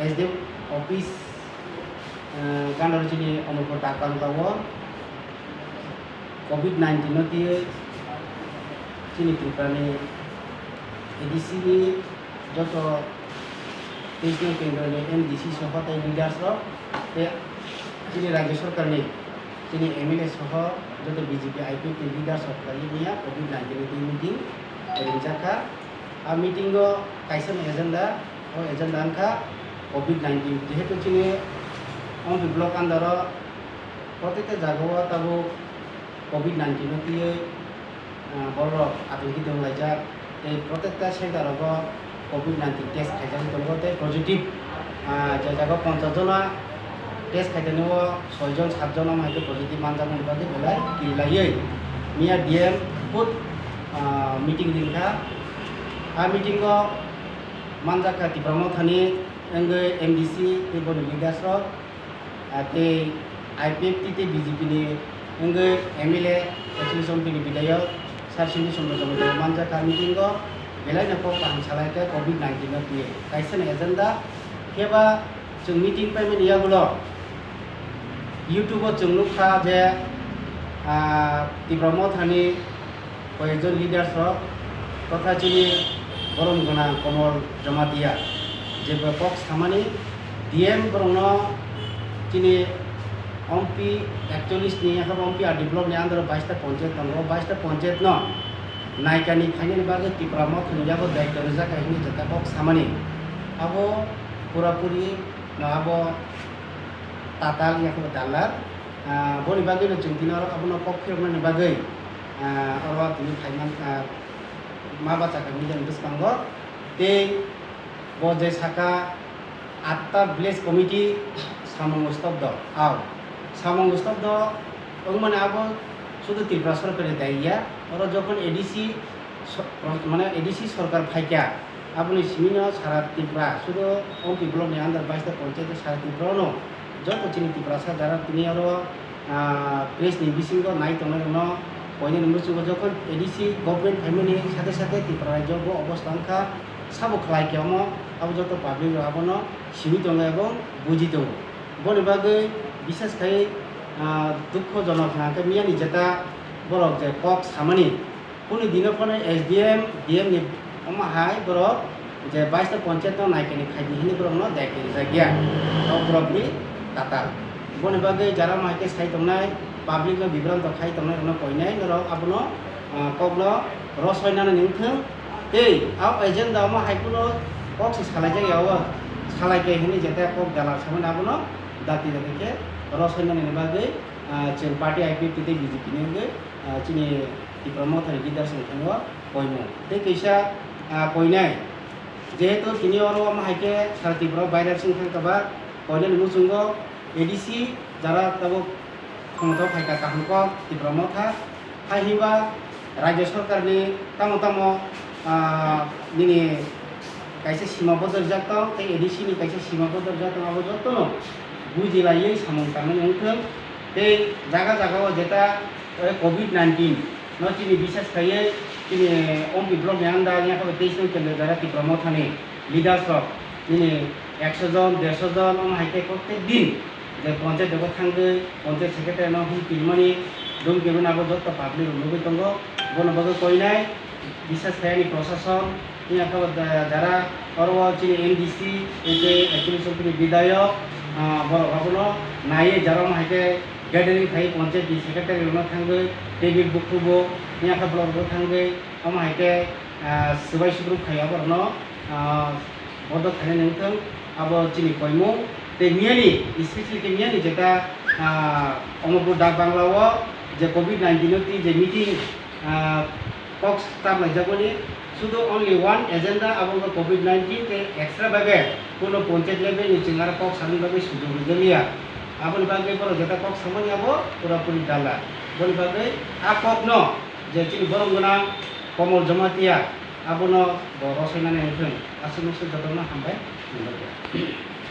SDM office kantor sini omong takkan tahu COVID-19 nanti sini pribadi edisi ini joto national kendi MDC soho tai leaders ro sini Rajya Sarkar ni sini MLA soho joto BJP IPP leaders of Kalinia COVID-19 nanti meeting rencana meeting go kaisa agenda angka COVID-19 যেহেতু চিনি আমাদের block under প্রত্যেকটা জায়গা তাবো COVID-19 দিয়ে বড় আতঙ্কিত লাইজাক এই প্রত্যেকটা সেন্টার COVID-19 টেস্ট খাইজান দলতে পজিটিভ যে জায়গা 50 জন টেস্ট খাইজানো 6 জন 7 জন হয়তো পজিটিভ মানজানো বাদে বেলায় কিলাইয়ে মিয়া ডিএম ফুড মিটিং দিনকা meeting go manjaka ti brahmo thani engai MDC te boni leaders ro te IPP te BJP ni engai MLA actually som pini bidaya sarsini somdo jomo manjaka meeting go belai na ko pang salai ke COVID-19 na tie kaisa na agenda keba jeng meeting pai meni ya gulo YouTube jeng lukha je ti brahmo thani koyejon leaders ro totha chini গরম গনা কমল জমা দিয়া যে box Khamenei DM বরংনো চিনি অম্পি 41 নি এখন অম্পি আর develop নি আন্দার 22টা পঞ্চায়েত দङ 22টা পঞ্চায়েত ন নাইকানি খাইনি বাগে টিপ্রামো থুনজাবো দায়িত্ব রজা কাহিনী জতা বক্স খামানি আবো পুরাপুরি ন আবো তাতাল ইয়াকো দালার বনি বাগে ন চিন্তিনার আবনো পক্ষে বাগে অরবা তিনি খাইমান ma baca kami dan terus kanggor te boje saka atta village committee samong stop do aw samong stop do মানে abo শুধু ত্রিপুরা সরকারের দায়িয়া ওরা যখন এডিসি মানে এডিসি সরকার ফাইকা আপনি সিমিনো সারা ত্রিপুরা শুধু অম্পি ব্লক নি আন্দার 22টা পঞ্চায়েত সারা ত্রিপুরা নো যত চিনি ত্রিপুরা যারা তিনি আরো প্রেস নি বিসিঙ্গ নাই তংনা পয়নি মুসুগো যখন এডিসি গভর্নমেন্ট ফ্যামিলি সাথে সাথে ত্রিপুরা রাজ্য অবস্থানকা সাবো খালাই কেমন আবো যত পাবলিক আবনো সিমি দङ এবং বুঝি দङ বনি বাগে বিশেষ খাই দুঃখজনক হাকে মিয়ানি যেটা বরক যে কক সামানি কোনি দিন পরে SDM DM নি আমা হাই বরক যে 22টা পঞ্চায়েত নাইকেনি খাইনি হিনি বরক ন দেখে জায়গা তো প্রবলি তাতাল বনি বাগে যারা মাইকে সাই দংনাই public lo bibrant khai tamna no koinai no abuno kokno rosoina na ningthang ei au agenda ma haikuno kok salai jai yawa salai ke hini jeta kok dalar samana abuno dati dake rosoina ni bagai chen party IPP te BJP ni ge chini ti promote ni leader sing thangwa koino te kaisa koinai jehetu tini oro ma haike sarti bro বাইরে sing thang kaba koine ni musungo ADC jara tabo ক্ষমতা ফাইকা কাহনক তীব্রমো থা হাইহিবা রাজ্য সরকারনি তামো তামো নিনি কাইসে সীমাবদ্ধ জাত তে ADC নি কাইসে সীমাবদ্ধ জাত আবো যতন বুঝিলাইয়ে সামং তামন উঠন তে জায়গা জায়গাও যেটা COVID-19 ন চিনি বিশেষ খাইয়ে চিনি অম্পি ব্লক নিয়ান্দা নিয়া কবে 23 জন কেন্দ্র যারা তীব্রমো থানি লিডার্স নিনি 100 জন 150 জন হাইতে প্রত্যেক দিন যে পঞ্চায়েত দেব থাঙ্গে পঞ্চায়েত সেক্রেটারি ন হুম কিলমানি দম কেবন আবো যত পাবলিক রুবি দङ বনবাগে কইনাই বিশেষ খাইনি প্রশাসন নিয়া কবে যারা অরব চিনি MDC এতে অ্যাকচুয়ালি সবকিছু বিধায়ক বড় ভাবনো নাইয়ে যারা হাইতে গ্যাদারিং খাই পঞ্চায়েত সেক্রেটারি ন থাঙ্গে টেবিল বুকুবো নিয়া কা ব্লক থাঙ্গে আম হাইতে সবাই সুগ্রুপ খাইয়াবো ন বড় খাইনে নথং আবো চিনি কইমু te miani especially ke miani jeta omopur dak banglao je COVID-19 ti je meeting box tab la jaboni শুধু only one agenda abong COVID-19 te extra bage kono panchayat level ni chingar box sami bage sujog jelia abon bage poro jeta box samani abo pura puri dala bol bage a kok no je chini borong gona komol jamatia abono rosena ne thun asunu se jadona hambai